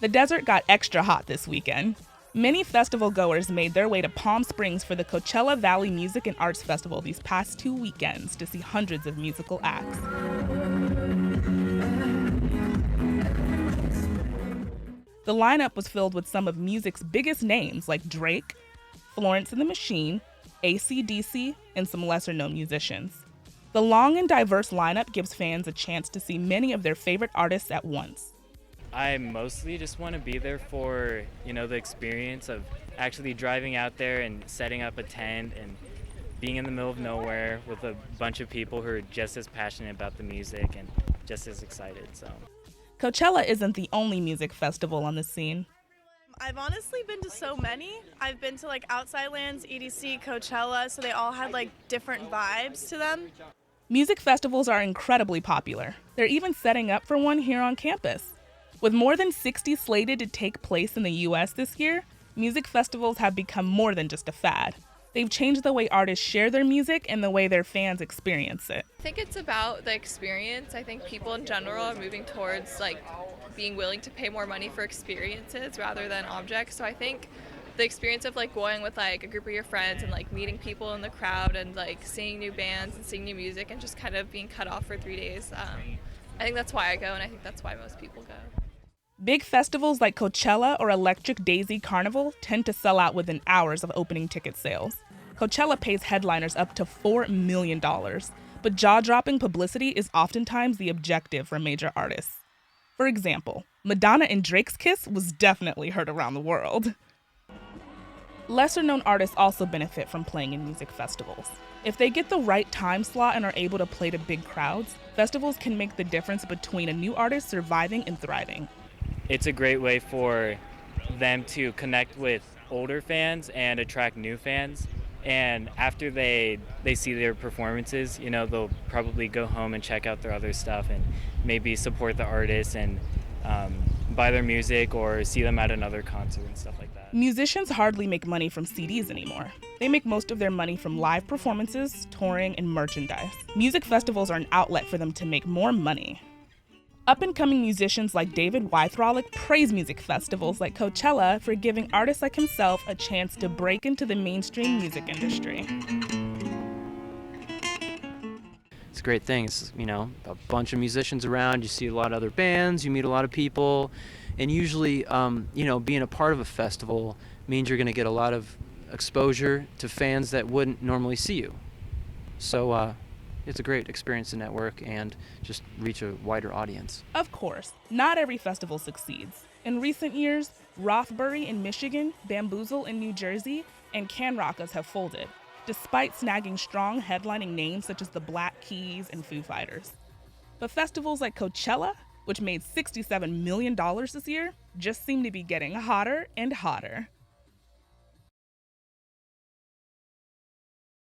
The desert got extra hot this weekend. Many festival goers made their way to Palm Springs for the Coachella Valley Music and Arts Festival these past 2 weekends to see hundreds of musical acts. The lineup was filled with some of music's biggest names like Drake, Florence and the Machine, AC/DC, and some lesser-known musicians. The long and diverse lineup gives fans a chance to see many of their favorite artists at once. I mostly just want to be there for, the experience of actually driving out there and setting up a tent and being in the middle of nowhere with a bunch of people who are just as passionate about the music and just as excited, so. Coachella isn't the only music festival on the scene. I've honestly been to so many. I've been to Outside Lands, EDC, Coachella, so they all had different vibes to them. Music festivals are incredibly popular. They're even setting up for one here on campus. With more than 60 slated to take place in the US this year, music festivals have become more than just a fad. They've changed the way artists share their music and the way their fans experience it. I think it's about the experience. I think people in general are moving towards being willing to pay more money for experiences rather than objects. So I think the experience of going with a group of your friends and meeting people in the crowd and seeing new bands and seeing new music and just kind of being cut off for 3 days. I think that's why I go, and I think that's why most people go. Big festivals like Coachella or Electric Daisy Carnival tend to sell out within hours of opening ticket sales. Coachella pays headliners up to $4 million, but jaw-dropping publicity is oftentimes the objective for major artists. For example, Madonna and Drake's kiss was definitely heard around the world. Lesser-known artists also benefit from playing in music festivals. If they get the right time slot and are able to play to big crowds, festivals can make the difference between a new artist surviving and thriving. It's a great way for them to connect with older fans and attract new fans. And after they see their performances, they'll probably go home and check out their other stuff and maybe support the artists and buy their music or see them at another concert and stuff like that. Musicians hardly make money from CDs anymore. They make most of their money from live performances, touring, and merchandise. Music festivals are an outlet for them to make more money. Up-and-coming musicians like David Wythrolick praise music festivals like Coachella for giving artists like himself a chance to break into the mainstream music industry. It's a great thing. It's, a bunch of musicians around. You see a lot of other bands. You meet a lot of people. And usually, being a part of a festival means you're going to get a lot of exposure to fans that wouldn't normally see you. So, it's a great experience to network and just reach a wider audience. Of course, not every festival succeeds. In recent years, Rothbury in Michigan, Bamboozle in New Jersey, and Can Rockas have folded, despite snagging strong headlining names such as the Black Keys and Foo Fighters. But festivals like Coachella, which made $67 million this year, just seem to be getting hotter and hotter.